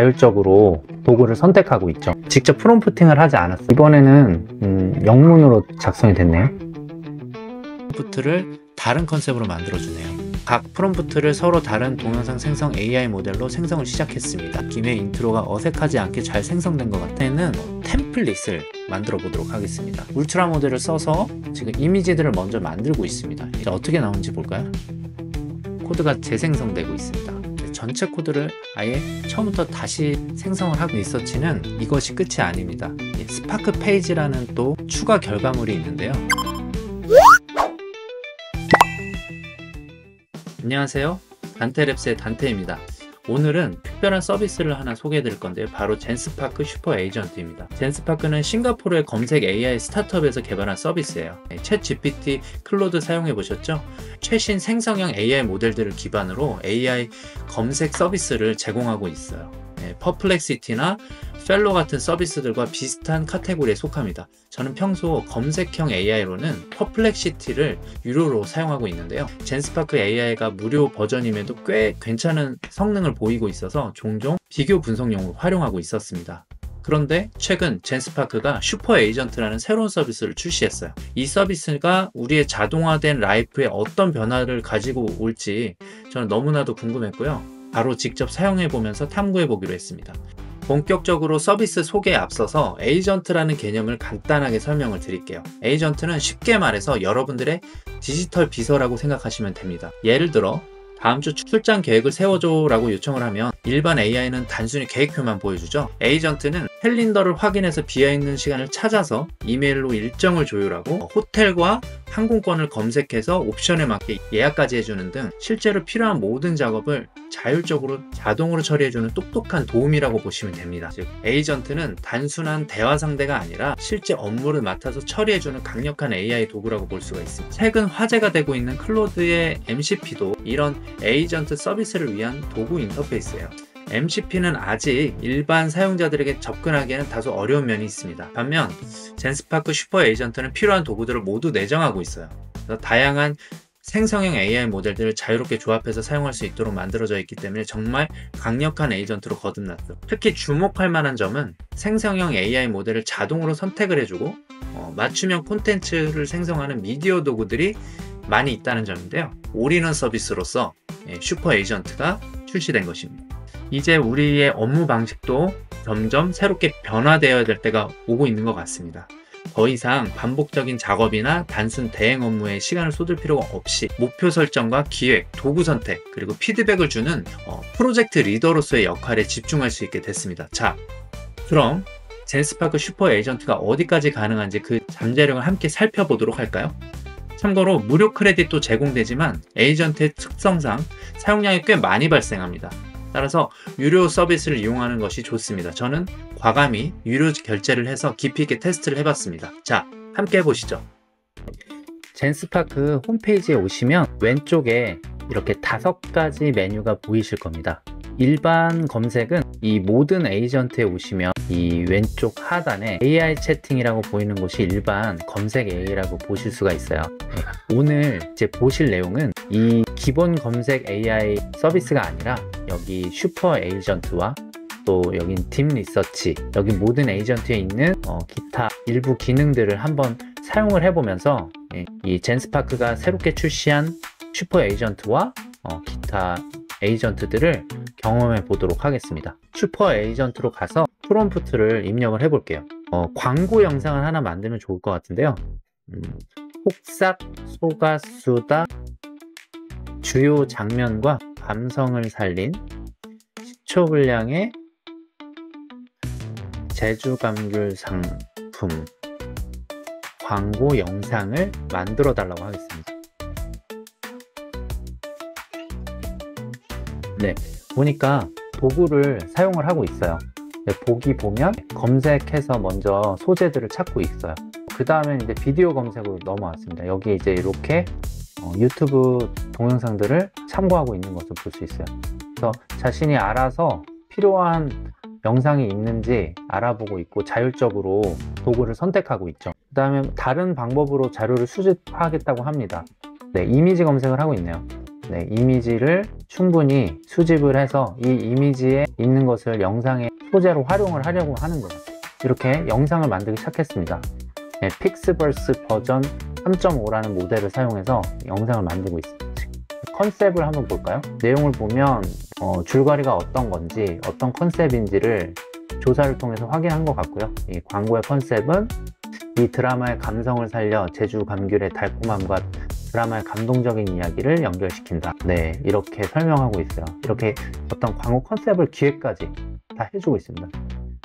자율적으로 도구를 선택하고 있죠. 직접 프롬프팅을 하지 않았어요. 이번에는 영문으로 작성이 됐네요. 프롬프트를 다른 컨셉으로 만들어주네요. 각 프롬프트를 서로 다른 동영상 생성 AI 모델로 생성을 시작했습니다. 김의 인트로가 어색하지 않게 잘 생성된 것 같아는 템플릿을 만들어 보도록 하겠습니다. 울트라 모델을 써서 지금 이미지들을 먼저 만들고 있습니다. 이제 어떻게 나오는지 볼까요? 코드가 재생성되고 있습니다. 전체 코드를 아예 처음부터 다시 생성을 하고 리서치는 이것이 끝이 아닙니다. 스파크 페이지라는 또 추가 결과물이 있는데요. 안녕하세요, 단테랩스의 단테입니다. 오늘은 특별한 서비스를 하나 소개해 드릴 건데요, 바로 젠스파크 슈퍼 에이전트입니다. 젠스파크는 싱가포르의 검색 AI 스타트업에서 개발한 서비스예요. 챗 GPT, 클로드 사용해 보셨죠? 최신 생성형 AI 모델들을 기반으로 AI 검색 서비스를 제공하고 있어요. 퍼플렉시티나 펠로 같은 서비스들과 비슷한 카테고리에 속합니다. 저는 평소 검색형 AI로는 퍼플렉시티를 유료로 사용하고 있는데요. 젠스파크 AI가 무료 버전임에도 꽤 괜찮은 성능을 보이고 있어서 종종 비교 분석용으로 활용하고 있었습니다. 그런데 최근 젠스파크가 슈퍼 에이전트라는 새로운 서비스를 출시했어요. 이 서비스가 우리의 자동화된 라이프에 어떤 변화를 가지고 올지 저는 너무나도 궁금했고요. 바로 직접 사용해 보면서 탐구해 보기로 했습니다. 본격적으로 서비스 소개에 앞서서 에이전트라는 개념을 간단하게 설명을 드릴게요. 에이전트는 쉽게 말해서 여러분들의 디지털 비서라고 생각하시면 됩니다. 예를 들어 다음 주 출장 계획을 세워줘 라고 요청을 하면 일반 AI는 단순히 계획표만 보여주죠. 에이전트는 캘린더를 확인해서 비어있는 시간을 찾아서 이메일로 일정을 조율하고 호텔과 항공권을 검색해서 옵션에 맞게 예약까지 해주는 등 실제로 필요한 모든 작업을 자율적으로 자동으로 처리해주는 똑똑한 도움이라고 보시면 됩니다. 즉 에이전트는 단순한 대화 상대가 아니라 실제 업무를 맡아서 처리해주는 강력한 AI 도구라고 볼 수가 있습니다. 최근 화제가 되고 있는 클로드의 MCP도 이런 에이전트 서비스를 위한 도구 인터페이스예요. MCP는 아직 일반 사용자들에게 접근하기에는 다소 어려운 면이 있습니다. 반면 젠스파크 슈퍼 에이전트는 필요한 도구들을 모두 내정하고 있어요. 그래서 다양한 생성형 AI 모델들을 자유롭게 조합해서 사용할 수 있도록 만들어져 있기 때문에 정말 강력한 에이전트로 거듭났죠. 특히 주목할 만한 점은 생성형 AI 모델을 자동으로 선택을 해주고 맞춤형 콘텐츠를 생성하는 미디어 도구들이 많이 있다는 점인데요. 올인원 서비스로서 슈퍼 에이전트가 출시된 것입니다. 이제 우리의 업무 방식도 점점 새롭게 변화되어야 될 때가 오고 있는 것 같습니다. 더 이상 반복적인 작업이나 단순 대행 업무에 시간을 쏟을 필요가 없이 목표 설정과 기획, 도구 선택, 그리고 피드백을 주는 프로젝트 리더로서의 역할에 집중할 수 있게 됐습니다. 자, 그럼 젠스파크 슈퍼 에이전트가 어디까지 가능한지 그 잠재력을 함께 살펴보도록 할까요? 참고로 무료 크레딧도 제공되지만 에이전트의 특성상 사용량이 꽤 많이 발생합니다. 따라서 유료 서비스를 이용하는 것이 좋습니다. 저는 과감히 유료 결제를 해서 깊이 있게 테스트를 해봤습니다. 자, 함께 해보시죠. 젠스파크 홈페이지에 오시면 왼쪽에 이렇게 5가지 메뉴가 보이실 겁니다. 일반 검색은 이 모든 에이전트에 오시면 이 왼쪽 하단에 AI 채팅이라고 보이는 곳이 일반 검색 AI라고 보실 수가 있어요. 오늘 이제 보실 내용은 이 기본 검색 AI 서비스가 아니라 여기 슈퍼 에이전트와 또 여긴 딥 리서치, 여기 모든 에이전트에 있는 기타 일부 기능들을 한번 사용을 해보면서 이 젠스파크가 새롭게 출시한 슈퍼 에이전트와 기타 에이전트들을 경험해 보도록 하겠습니다. 슈퍼 에이전트로 가서 프롬프트를 입력을 해 볼게요. 광고 영상을 하나 만들면 좋을 것 같은데요. 폭삭 속았수다 주요 장면과 감성을 살린 시초 분량의 제주 감귤 상품 광고 영상을 만들어 달라고 하겠습니다. 네, 보니까 도구를 사용을 하고 있어요. 보기 보면 검색해서 먼저 소재들을 찾고 있어요. 그 다음에 이제 비디오 검색으로 넘어왔습니다. 여기 이제 이렇게 유튜브 동영상들을 참고하고 있는 것을 볼 수 있어요. 그래서 자신이 알아서 필요한 영상이 있는지 알아보고 있고 자율적으로 도구를 선택하고 있죠. 그 다음에 다른 방법으로 자료를 수집하겠다고 합니다. 네, 이미지 검색을 하고 있네요. 네, 이미지를 충분히 수집을 해서 이 이미지에 있는 것을 영상의 소재로 활용을 하려고 하는 거예요. 이렇게 영상을 만들기 시작했습니다. 네, 픽스버스 버전 3.5라는 모델을 사용해서 영상을 만들고 있습니다. 컨셉을 한번 볼까요? 내용을 보면 줄거리가 어떤 건지, 어떤 컨셉인지를 조사를 통해서 확인한 것 같고요. 이 광고의 컨셉은 이 드라마의 감성을 살려 제주 감귤의 달콤함과 드라마의 감동적인 이야기를 연결시킨다. 네, 이렇게 설명하고 있어요. 이렇게 어떤 광고 컨셉을 기획까지 다 해주고 있습니다.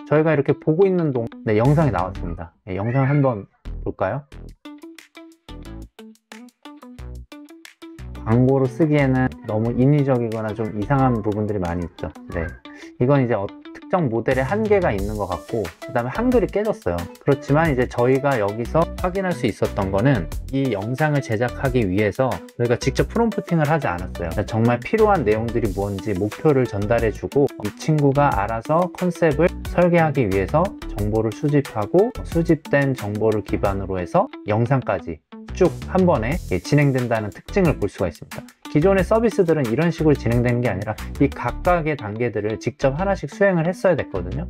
저희가 이렇게 보고 있는 네, 영상이 나왔습니다. 네, 영상을 한번 볼까요? 광고로 쓰기에는 너무 인위적이거나 좀 이상한 부분들이 많이 있죠. 네, 이건 이제 특정 모델의 한계가 있는 것 같고, 그 다음에 한글이 깨졌어요. 그렇지만 이제 저희가 여기서 확인할 수 있었던 거는 이 영상을 제작하기 위해서 저희가 직접 프롬프팅을 하지 않았어요. 정말 필요한 내용들이 뭔지 목표를 전달해주고, 이 친구가 알아서 컨셉을 설계하기 위해서 정보를 수집하고, 수집된 정보를 기반으로 해서 영상까지 쭉 한 번에 진행된다는 특징을 볼 수가 있습니다. 기존의 서비스들은 이런 식으로 진행되는 게 아니라 이 각각의 단계들을 직접 하나씩 수행을 했어야 됐거든요.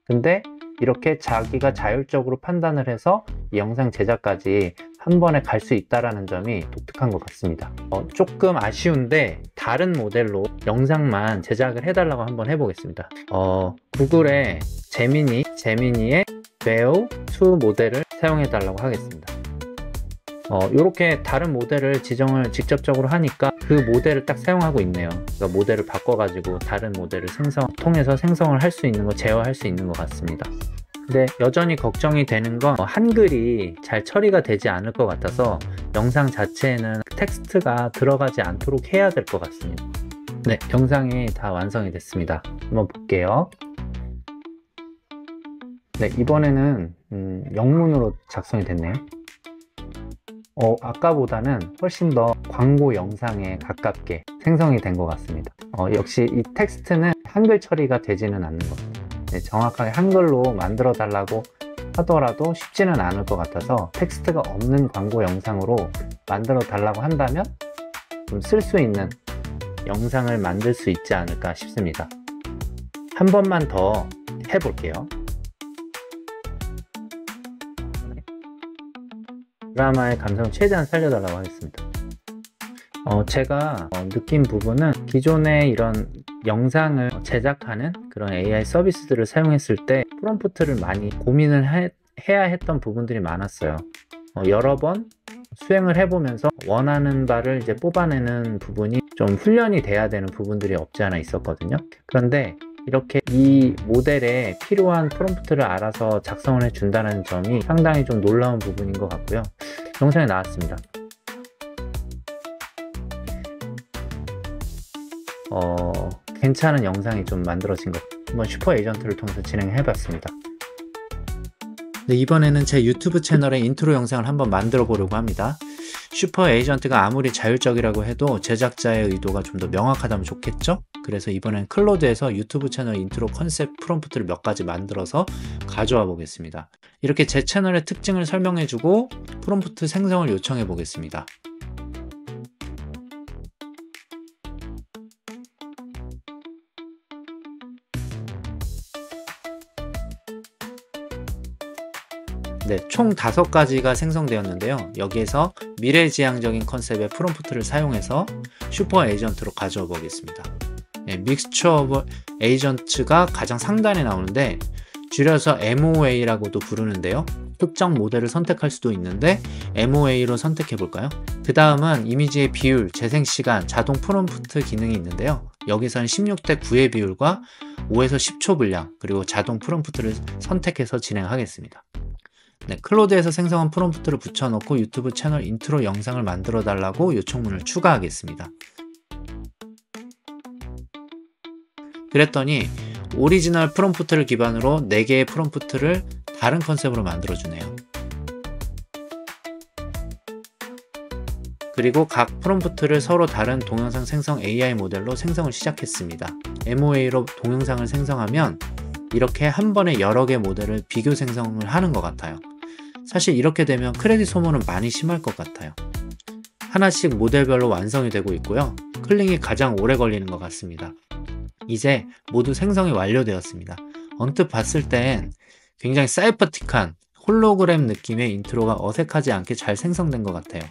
근데 이렇게 자기가 자율적으로 판단을 해서 이 영상 제작까지 한 번에 갈 수 있다는 점이 독특한 것 같습니다. 조금 아쉬운데 다른 모델로 영상만 제작을 해달라고 한번 해보겠습니다. 구글의 제미니의 Veo2 모델을 사용해달라고 하겠습니다. 이렇게 다른 모델을 지정을 직접적으로 하니까 그 모델을 딱 사용하고 있네요. 그러니까 모델을 바꿔가지고 다른 모델을 통해서 생성을 할 수 있는 거, 제어할 수 있는 것 같습니다. 근데 여전히 걱정이 되는 건 한글이 잘 처리가 되지 않을 것 같아서 영상 자체에는 텍스트가 들어가지 않도록 해야 될 것 같습니다. 네, 영상이 다 완성이 됐습니다. 한번 볼게요. 네, 이번에는 영문으로 작성이 됐네요. 아까보다는 훨씬 더 광고 영상에 가깝게 생성이 된 것 같습니다. 역시 이 텍스트는 한글 처리가 되지는 않는 것 같아요. 네, 정확하게 한글로 만들어 달라고 하더라도 쉽지는 않을 것 같아서 텍스트가 없는 광고 영상으로 만들어 달라고 한다면 좀 쓸 수 있는 영상을 만들 수 있지 않을까 싶습니다. 한 번만 더 해볼게요. 드라마의 감성을 최대한 살려달라고 하겠습니다. 제가 느낀 부분은 기존의 이런 영상을 제작하는 그런 AI 서비스들을 사용했을 때 프롬프트를 많이 고민을 해야 했던 부분들이 많았어요. 여러 번 수행을 해보면서 원하는 바를 이제 뽑아내는 부분이 좀 훈련이 돼야 되는 부분들이 없지 않아 있었거든요. 그런데 이렇게 이 모델에 필요한 프롬프트를 알아서 작성을 해준다는 점이 상당히 좀 놀라운 부분인 것 같고요. 영상이 나왔습니다. 괜찮은 영상이 좀 만들어진 것 같아요. 한번 슈퍼 에이전트를 통해서 진행해 봤습니다. 네, 이번에는 제 유튜브 채널의 인트로 영상을 한번 만들어 보려고 합니다. 슈퍼 에이전트가 아무리 자율적이라고 해도 제작자의 의도가 좀 더 명확하다면 좋겠죠? 그래서 이번엔 클로드에서 유튜브 채널 인트로 컨셉 프롬프트를 몇 가지 만들어서 가져와 보겠습니다. 이렇게 제 채널의 특징을 설명해주고 프롬프트 생성을 요청해 보겠습니다. 네, 총 5가지가 생성되었는데요. 여기에서 미래지향적인 컨셉의 프롬프트를 사용해서 슈퍼 에이전트로 가져와 보겠습니다. 네, 믹스처 오브 에이전트가 가장 상단에 나오는데 줄여서 MOA라고도 부르는데요. 특정 모델을 선택할 수도 있는데 MOA로 선택해 볼까요? 그 다음은 이미지의 비율, 재생시간, 자동 프롬프트 기능이 있는데요. 여기서는 16대 9의 비율과 5에서 10초 분량, 그리고 자동 프롬프트를 선택해서 진행하겠습니다. 네, 클로드에서 생성한 프롬프트를 붙여놓고 유튜브 채널 인트로 영상을 만들어 달라고 요청문을 추가하겠습니다. 그랬더니 오리지널 프롬프트를 기반으로 4개의 프롬프트를 다른 컨셉으로 만들어 주네요. 그리고 각 프롬프트를 서로 다른 동영상 생성 AI 모델로 생성을 시작했습니다. MOA로 동영상을 생성하면 이렇게 한 번에 여러 개 모델을 비교 생성을 하는 것 같아요. 사실 이렇게 되면 크레딧 소모는 많이 심할 것 같아요. 하나씩 모델별로 완성이 되고 있고요. 클링이 가장 오래 걸리는 것 같습니다. 이제 모두 생성이 완료되었습니다. 언뜻 봤을 땐 굉장히 사이퍼틱한 홀로그램 느낌의 인트로가 어색하지 않게 잘 생성된 것 같아요.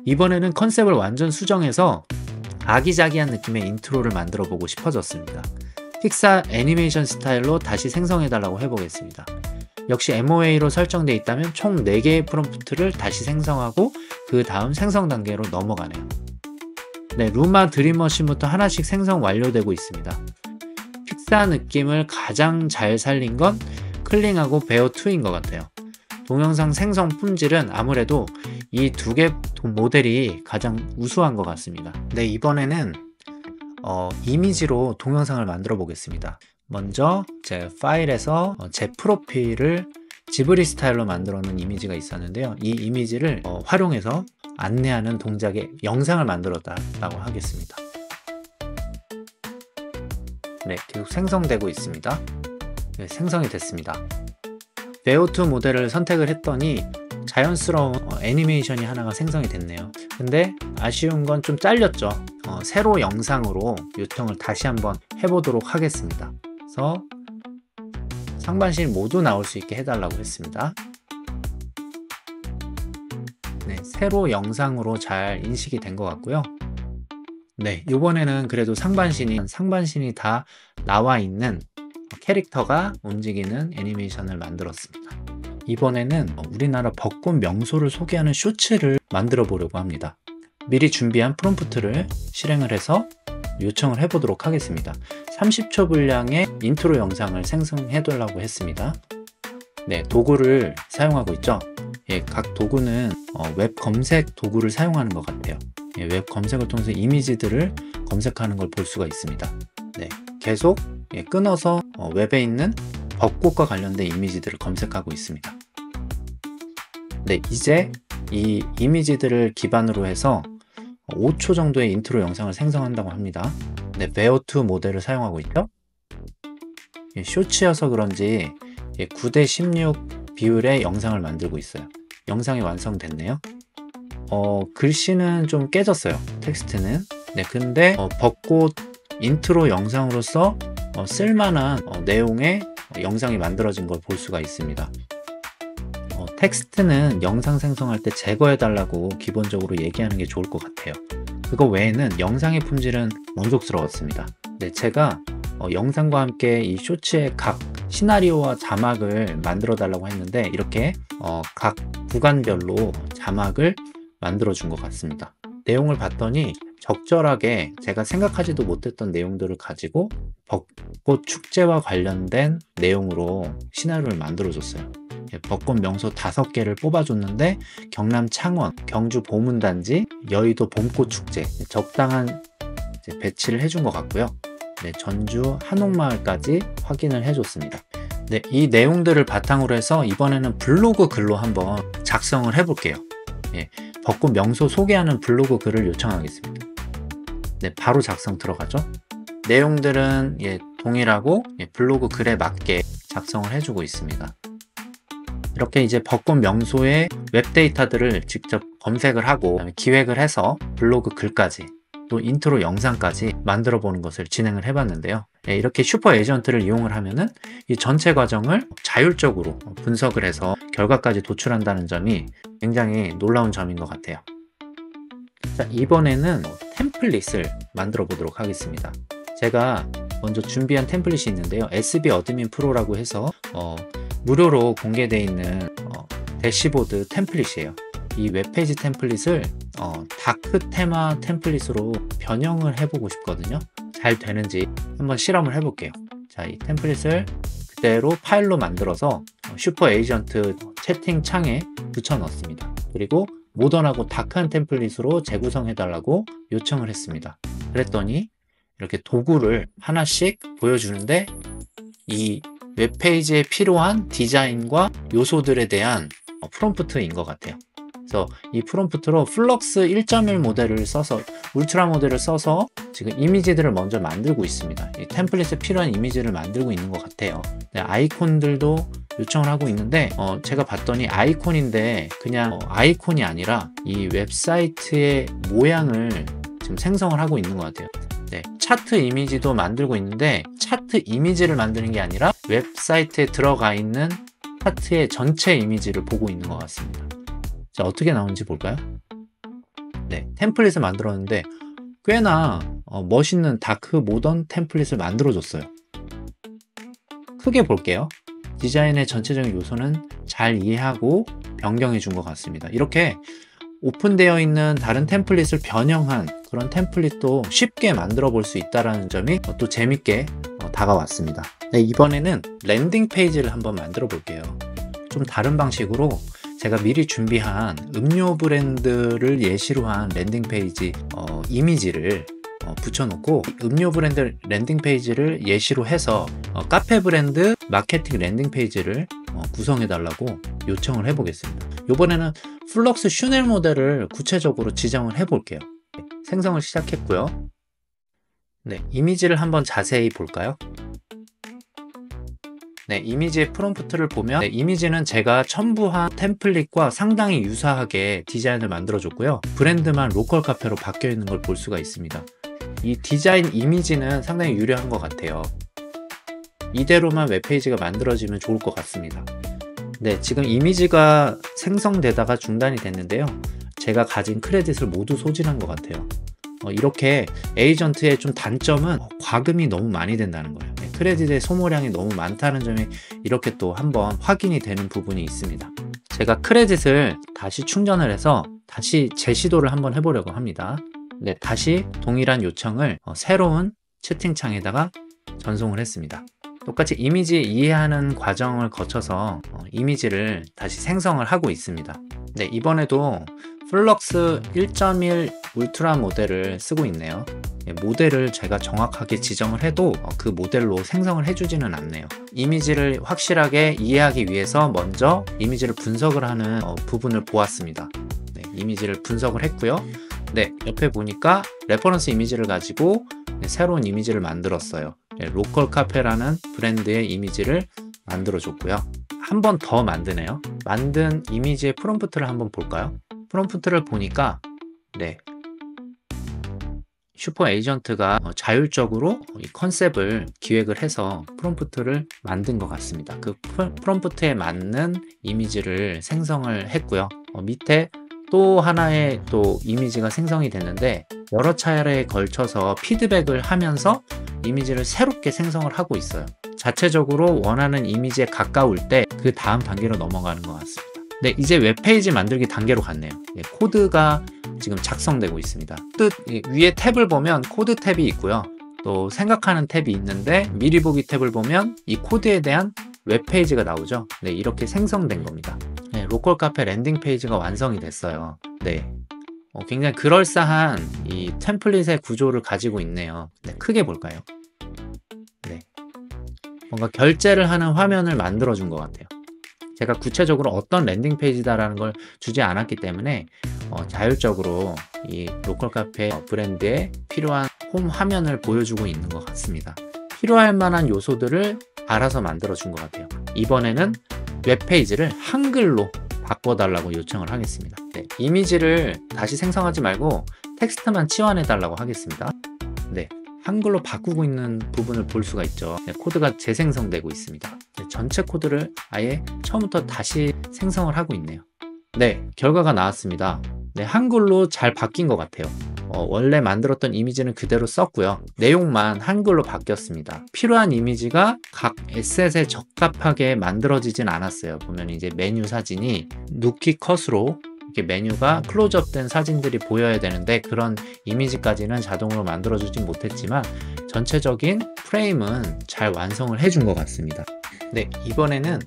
이번에는 컨셉을 완전 수정해서 아기자기한 느낌의 인트로를 만들어 보고 싶어졌습니다. 픽사 애니메이션 스타일로 다시 생성해달라고 해보겠습니다. 역시 MOA로 설정되어 있다면 총 4개의 프롬프트를 다시 생성하고 그 다음 생성 단계로 넘어가네요. 네, 루마 드림머신부터 하나씩 생성 완료되고 있습니다. 픽사 느낌을 가장 잘 살린 건 클링하고 베어2인 것 같아요. 동영상 생성 품질은 아무래도 이 2개 모델이 가장 우수한 것 같습니다. 네, 이번에는 이미지로 동영상을 만들어 보겠습니다. 먼저 제 파일에서 제 프로필을 지브리 스타일로 만들어 놓은 이미지가 있었는데요. 이 이미지를 활용해서 안내하는 동작의 영상을 만들었다고 하겠습니다. 네, 계속 생성되고 있습니다. 네, 생성이 됐습니다. 베어2 모델을 선택을 했더니 자연스러운 애니메이션이 하나가 생성이 됐네요. 근데 아쉬운 건 좀 잘렸죠. 세로 영상으로 요청을 다시 한번 해보도록 하겠습니다. 그래서 상반신 모두 나올 수 있게 해달라고 했습니다. 네, 세로 영상으로 잘 인식이 된 것 같고요. 네, 이번에는 그래도 상반신이 다 나와 있는 캐릭터가 움직이는 애니메이션을 만들었습니다. 이번에는 우리나라 벚꽃 명소를 소개하는 쇼츠를 만들어 보려고 합니다. 미리 준비한 프롬프트를 실행을 해서 요청을 해보도록 하겠습니다. 30초 분량의 인트로 영상을 생성해 달라고 했습니다. 네, 도구를 사용하고 있죠. 예, 각 도구는 웹 검색 도구를 사용하는 것 같아요. 예, 웹 검색을 통해서 이미지들을 검색하는 걸 볼 수가 있습니다. 네, 계속 끊어서 웹에 있는 벚꽃과 관련된 이미지들을 검색하고 있습니다. 네, 이제 이 이미지들을 기반으로 해서 5초 정도의 인트로 영상을 생성한다고 합니다. 네, 베어2 모델을 사용하고 있죠. 쇼츠여서 그런지 9:16 비율의 영상을 만들고 있어요. 영상이 완성됐네요. 글씨는 좀 깨졌어요. 텍스트는. 네, 근데 벚꽃 인트로 영상으로서 쓸만한 내용의 영상이 만들어진 걸 볼 수가 있습니다. 텍스트는 영상 생성할 때 제거해 달라고 기본적으로 얘기하는 게 좋을 것 같아요. 그거 외에는 영상의 품질은 만족스러웠습니다. 네, 제가 영상과 함께 이 쇼츠의 각 시나리오와 자막을 만들어 달라고 했는데 이렇게 각 구간별로 자막을 만들어 준 것 같습니다. 내용을 봤더니 적절하게 제가 생각하지도 못했던 내용들을 가지고 벚꽃 축제와 관련된 내용으로 시나리오를 만들어 줬어요. 벚꽃 명소 5개를 뽑아줬는데 경남 창원, 경주 보문단지, 여의도 봄꽃 축제 적당한 배치를 해준 것 같고요. 네, 전주 한옥마을까지 확인을 해줬습니다. 네, 이 내용들을 바탕으로 해서 이번에는 블로그 글로 한번 작성을 해볼게요. 예, 벚꽃 명소 소개하는 블로그 글을 요청하겠습니다. 네, 바로 작성 들어가죠. 내용들은 동일하고 블로그 글에 맞게 작성을 해주고 있습니다. 이렇게 이제 벚꽃 명소의 웹 데이터들을 직접 검색을 하고 그다음에 기획을 해서 블로그 글까지 또 인트로 영상까지 만들어 보는 것을 진행을 해봤는데요. 이렇게 슈퍼 에이전트를 이용을 하면은 이 전체 과정을 자율적으로 분석을 해서 결과까지 도출한다는 점이 굉장히 놀라운 점인 것 같아요. 자, 이번에는 템플릿을 만들어 보도록 하겠습니다. 제가 먼저 준비한 템플릿이 있는데요. SB 어드민 프로라고 해서 무료로 공개되어 있는 대시보드 템플릿이에요. 이 웹페이지 템플릿을 다크 테마 템플릿으로 변형을 해보고 싶거든요. 잘 되는지 한번 실험을 해볼게요. 자, 이 템플릿을 그대로 파일로 만들어서 슈퍼 에이전트 채팅 창에 붙여 넣습니다. 그리고 모던하고 다크한 템플릿으로 재구성해달라고 요청을 했습니다. 그랬더니 이렇게 도구를 하나씩 보여주는데 이 웹페이지에 필요한 디자인과 요소들에 대한 프롬프트인 것 같아요. 그래서 이 프롬프트로 플럭스 1.1 모델을 써서 울트라 모델을 써서 지금 이미지들을 먼저 만들고 있습니다. 이 템플릿에 필요한 이미지를 만들고 있는 것 같아요. 네, 아이콘들도 요청을 하고 있는데 제가 봤더니 아이콘인데 그냥 아이콘이 아니라 이 웹사이트의 모양을 지금 생성을 하고 있는 것 같아요. 네, 차트 이미지도 만들고 있는데 차트 이미지를 만드는 게 아니라 웹사이트에 들어가 있는 차트의 전체 이미지를 보고 있는 것 같습니다. 자, 어떻게 나오는지 볼까요? 네, 템플릿을 만들었는데 꽤나 멋있는 다크 모던 템플릿을 만들어줬어요. 크게 볼게요. 디자인의 전체적인 요소는 잘 이해하고 변경해 준 것 같습니다. 이렇게 오픈되어 있는 다른 템플릿을 변형한 그런 템플릿도 쉽게 만들어 볼 수 있다는 점이 또 재밌게 다가왔습니다. 네, 이번에는 랜딩 페이지를 한번 만들어 볼게요. 좀 다른 방식으로 제가 미리 준비한 음료 브랜드를 예시로 한 랜딩 페이지 이미지를 붙여놓고 음료 브랜드 랜딩 페이지를 예시로 해서 카페 브랜드 마케팅 랜딩 페이지를 구성해 달라고 요청을 해 보겠습니다. 이번에는 플럭스 슈넬 모델을 구체적으로 지정을 해 볼게요. 생성을 시작했고요. 네, 이미지를 한번 자세히 볼까요? 네, 이미지의 프롬프트를 보면 이미지는 제가 첨부한 템플릿과 상당히 유사하게 디자인을 만들어 줬고요. 브랜드만 로컬 카페로 바뀌어 있는 걸 볼 수가 있습니다. 이 디자인 이미지는 상당히 유려한 것 같아요. 이대로만 웹페이지가 만들어지면 좋을 것 같습니다. 네, 지금 이미지가 생성되다가 중단이 됐는데요. 제가 가진 크레딧을 모두 소진한 것 같아요. 이렇게 에이전트의 좀 단점은 과금이 너무 많이 된다는 거예요. 네, 크레딧의 소모량이 너무 많다는 점이 이렇게 또 한번 확인이 되는 부분이 있습니다. 제가 크레딧을 다시 충전을 해서 다시 재시도를 한번 해보려고 합니다. 네, 다시 동일한 요청을 새로운 채팅창에다가 전송을 했습니다. 똑같이 이미지 이해하는 과정을 거쳐서 이미지를 다시 생성을 하고 있습니다. 네, 이번에도 플럭스 1.1 울트라 모델을 쓰고 있네요. 모델을 제가 정확하게 지정을 해도 그 모델로 생성을 해주지는 않네요. 이미지를 확실하게 이해하기 위해서 먼저 이미지를 분석을 하는 부분을 보았습니다. 네, 이미지를 분석을 했고요. 네, 옆에 보니까 레퍼런스 이미지를 가지고 새로운 이미지를 만들었어요. 네, 로컬 카페라는 브랜드의 이미지를 만들어 줬고요. 한 번 더 만드네요. 만든 이미지의 프롬프트를 한번 볼까요? 프롬프트를 보니까 네, 슈퍼 에이전트가 자율적으로 이 컨셉을 기획을 해서 프롬프트를 만든 것 같습니다. 그 프롬프트에 맞는 이미지를 생성을 했고요. 밑에 또 하나의 또 이미지가 생성이 됐는데 여러 차례에 걸쳐서 피드백을 하면서 이미지를 새롭게 생성을 하고 있어요. 자체적으로 원하는 이미지에 가까울 때 그 다음 단계로 넘어가는 것 같습니다. 네, 이제 웹페이지 만들기 단계로 갔네요. 네, 코드가 지금 작성되고 있습니다. 위에 탭을 보면 코드 탭이 있고요. 또 생각하는 탭이 있는데 미리 보기 탭을 보면 이 코드에 대한 웹페이지가 나오죠. 네, 이렇게 생성된 겁니다. 네, 로컬 카페 랜딩 페이지가 완성이 됐어요. 네, 굉장히 그럴싸한 이 템플릿의 구조를 가지고 있네요. 네, 크게 볼까요? 네, 뭔가 결제를 하는 화면을 만들어 준 것 같아요. 제가 구체적으로 어떤 랜딩 페이지다라는 걸 주지 않았기 때문에 자율적으로 이 로컬 카페 브랜드에 필요한 홈 화면을 보여주고 있는 것 같습니다. 필요할 만한 요소들을 알아서 만들어 준 것 같아요. 이번에는 웹페이지를 한글로 바꿔달라고 요청을 하겠습니다. 네, 이미지를 다시 생성하지 말고 텍스트만 치환해 달라고 하겠습니다. 네, 한글로 바꾸고 있는 부분을 볼 수가 있죠. 네, 코드가 재생성되고 있습니다. 네, 전체 코드를 아예 처음부터 다시 생성을 하고 있네요. 네, 결과가 나왔습니다. 네, 한글로 잘 바뀐 것 같아요. 원래 만들었던 이미지는 그대로 썼고요. 내용만 한글로 바뀌었습니다. 필요한 이미지가 각 에셋에 적합하게 만들어지진 않았어요. 보면 이제 메뉴 사진이 누키 컷으로 이렇게 메뉴가 클로즈업 된 사진들이 보여야 되는데 그런 이미지까지는 자동으로 만들어주진 못했지만 전체적인 프레임은 잘 완성을 해준 것 같습니다. 네, 이번에는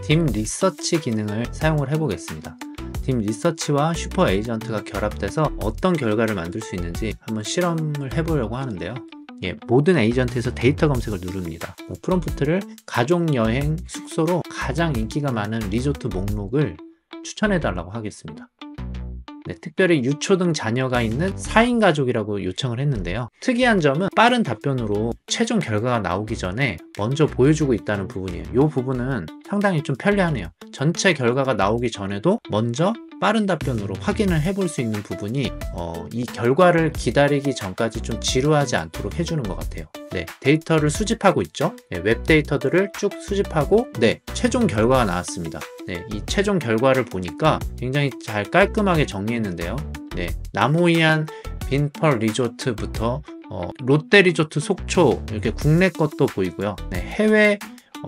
딥 리서치 기능을 사용을 해보겠습니다. 딥 리서치와 슈퍼 에이전트가 결합돼서 어떤 결과를 만들 수 있는지 한번 실험을 해보려고 하는데요. 예, 모든 에이전트에서 데이터 검색을 누릅니다. 프롬프트를 가족여행 숙소로 가장 인기가 많은 리조트 목록을 추천해 달라고 하겠습니다. 특별히 유초등 자녀가 있는 4인 가족이라고 요청을 했는데요. 특이한 점은 빠른 답변으로 최종 결과가 나오기 전에 먼저 보여주고 있다는 부분이에요. 이 부분은 상당히 좀 편리하네요. 전체 결과가 나오기 전에도 먼저 빠른 답변으로 확인을 해볼 수 있는 부분이 이 결과를 기다리기 전까지 좀 지루하지 않도록 해주는 것 같아요. 데이터를 수집하고 있죠. 웹 데이터들을 쭉 수집하고 최종 결과가 나왔습니다. 이 최종 결과를 보니까 굉장히 잘 깔끔하게 정리했는데요. 남호이안 빈펄 리조트부터 롯데 리조트 속초, 이렇게 국내 것도 보이고요. 해외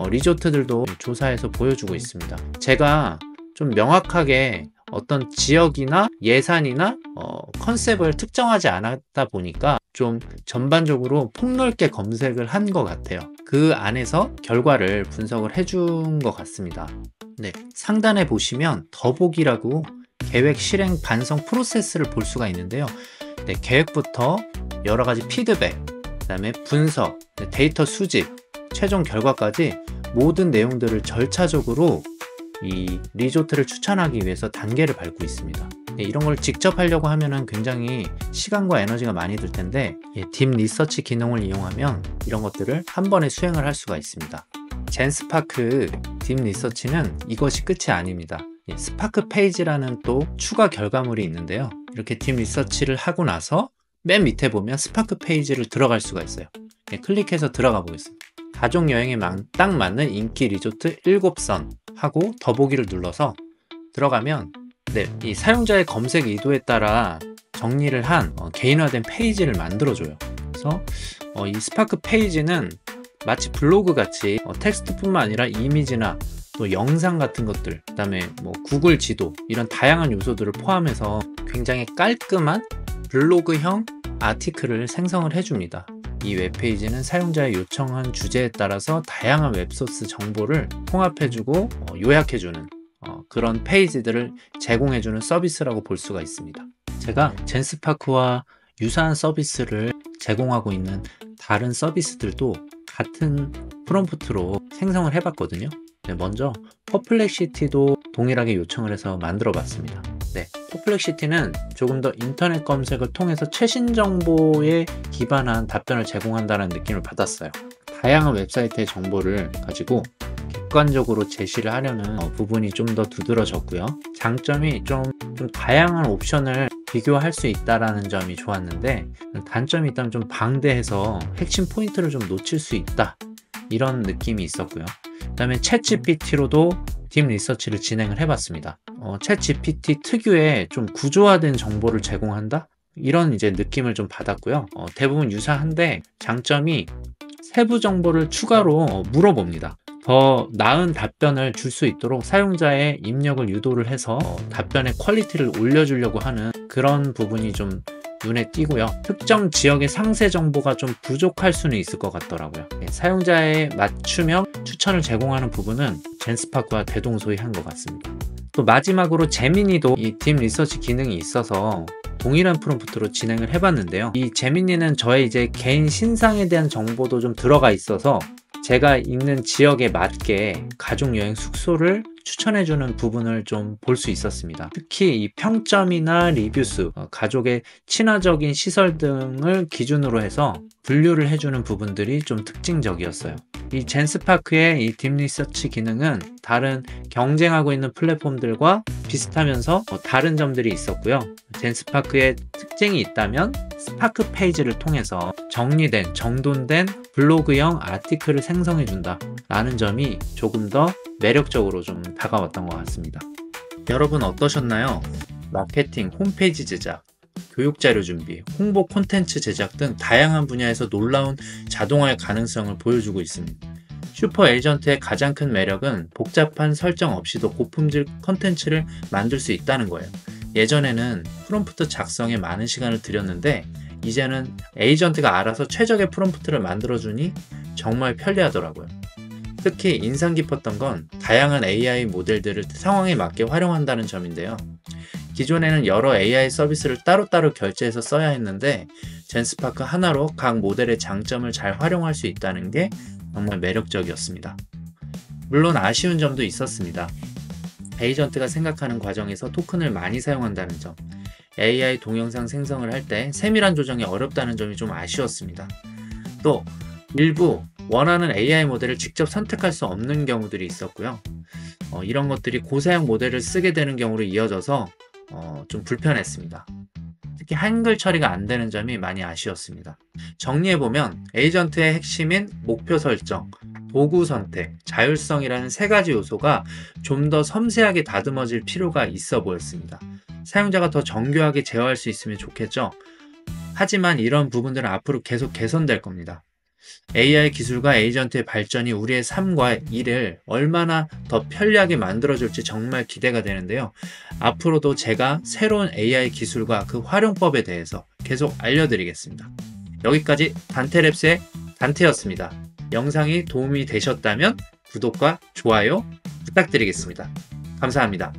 리조트들도 조사해서 보여주고 있습니다. 제가 좀 명확하게 어떤 지역이나 예산이나 컨셉을 특정하지 않았다 보니까 좀 전반적으로 폭넓게 검색을 한 것 같아요. 그 안에서 결과를 분석을 해준 것 같습니다. 상단에 보시면 더보기라고 계획 실행 반성 프로세스를 볼 수가 있는데요. 계획부터 여러 가지 피드백, 그 다음에 분석, 데이터 수집, 최종 결과까지 모든 내용들을 절차적으로 이 리조트를 추천하기 위해서 단계를 밟고 있습니다. 이런 걸 직접 하려고 하면은 굉장히 시간과 에너지가 많이 들 텐데 딥 리서치 기능을 이용하면 이런 것들을 한 번에 수행을 할 수가 있습니다. 젠스파크 딥 리서치는 이것이 끝이 아닙니다. 스파크 페이지라는 또 추가 결과물이 있는데요. 이렇게 딥 리서치를 하고 나서 맨 밑에 보면 스파크 페이지를 들어갈 수가 있어요. 클릭해서 들어가 보겠습니다. 가족여행에 딱 맞는 인기 리조트 7선 하고 더보기를 눌러서 들어가면 이 사용자의 검색 의도에 따라 정리를 한 개인화된 페이지를 만들어줘요. 그래서 이 스파크 페이지는 마치 블로그 같이 텍스트뿐만 아니라 이미지나 또 영상 같은 것들, 그 다음에 구글 지도, 이런 다양한 요소들을 포함해서 굉장히 깔끔한 블로그형 아티클을 생성을 해줍니다. 이 웹페이지는 사용자의 요청한 주제에 따라서 다양한 웹소스 정보를 통합해주고 요약해주는 그런 페이지들을 제공해주는 서비스라고 볼 수가 있습니다. 제가 젠스파크와 유사한 서비스를 제공하고 있는 다른 서비스들도 같은 프롬프트로 생성을 해봤거든요. 먼저 퍼플렉시티도 동일하게 요청을 해서 만들어 봤습니다. 퍼플렉시티는 조금 더 인터넷 검색을 통해서 최신 정보에 기반한 답변을 제공한다는 느낌을 받았어요. 다양한 웹사이트의 정보를 가지고 객관적으로 제시를 하려는 부분이 좀 더 두드러졌고요. 장점이 좀 다양한 옵션을 비교할 수 있다는 점이 좋았는데, 단점이 있다면 좀 방대해서 핵심 포인트를 좀 놓칠 수 있다, 이런 느낌이 있었고요. 그 다음에 챗GPT로도 딥 리서치를 진행을 해봤습니다. 챗GPT 특유의 좀 구조화된 정보를 제공한다? 이런 이제 느낌을 좀 받았고요. 대부분 유사한데 장점이 세부 정보를 추가로 물어봅니다. 더 나은 답변을 줄 수 있도록 사용자의 입력을 유도를 해서 답변의 퀄리티를 올려주려고 하는 그런 부분이 좀 눈에 띄고요. 특정 지역의 상세 정보가 좀 부족할 수는 있을 것 같더라고요. 사용자의 맞춤형 추천을 제공하는 부분은 젠스파크와 대동소이한 것 같습니다. 또 마지막으로 제미니도 이 딥 리서치 기능이 있어서 동일한 프롬프트로 진행을 해봤는데요. 이 제미니는 저의 이제 개인 신상에 대한 정보도 좀 들어가 있어서 제가 있는 지역에 맞게 가족여행 숙소를 추천해주는 부분을 좀 볼 수 있었습니다. 특히 이 평점이나 리뷰수, 가족의 친화적인 시설 등을 기준으로 해서 분류를 해주는 부분들이 좀 특징적이었어요. 이 젠스파크의 이 딥 리서치 기능은 다른 경쟁하고 있는 플랫폼들과 비슷하면서 다른 점들이 있었고요. 젠스파크의 특징이 있다면 스파크 페이지를 통해서 정리된, 정돈된 블로그형 아티클을 생성해준다 라는 점이 조금 더 매력적으로 좀 다가왔던 것 같습니다. 여러분 어떠셨나요? 마케팅, 홈페이지 제작, 교육자료 준비, 홍보 콘텐츠 제작 등 다양한 분야에서 놀라운 자동화의 가능성을 보여주고 있습니다. 슈퍼 에이전트의 가장 큰 매력은 복잡한 설정 없이도 고품질 콘텐츠를 만들 수 있다는 거예요. 예전에는 프롬프트 작성에 많은 시간을 들였는데 이제는 에이전트가 알아서 최적의 프롬프트를 만들어주니 정말 편리하더라고요. 특히 인상 깊었던 건 다양한 AI 모델들을 상황에 맞게 활용한다는 점인데요. 기존에는 여러 AI 서비스를 따로따로 결제해서 써야 했는데 젠스파크 하나로 각 모델의 장점을 잘 활용할 수 있다는 게 정말 매력적이었습니다. 물론 아쉬운 점도 있었습니다. 에이전트가 생각하는 과정에서 토큰을 많이 사용한다는 점, AI 동영상 생성을 할 때 세밀한 조정이 어렵다는 점이 좀 아쉬웠습니다. 또 일부 원하는 AI 모델을 직접 선택할 수 없는 경우들이 있었고요. 이런 것들이 고사양 모델을 쓰게 되는 경우로 이어져서 좀 불편했습니다. 특히 한글 처리가 안 되는 점이 많이 아쉬웠습니다. 정리해보면 에이전트의 핵심인 목표 설정, 도구 선택, 자율성이라는 세 가지 요소가 좀 더 섬세하게 다듬어질 필요가 있어 보였습니다. 사용자가 더 정교하게 제어할 수 있으면 좋겠죠? 하지만 이런 부분들은 앞으로 계속 개선될 겁니다. AI 기술과 에이전트의 발전이 우리의 삶과 일을 얼마나 더 편리하게 만들어줄지 정말 기대가 되는데요. 앞으로도 제가 새로운 AI 기술과 그 활용법에 대해서 계속 알려드리겠습니다. 여기까지 단테랩스의 단테였습니다. 영상이 도움이 되셨다면 구독과 좋아요 부탁드리겠습니다. 감사합니다.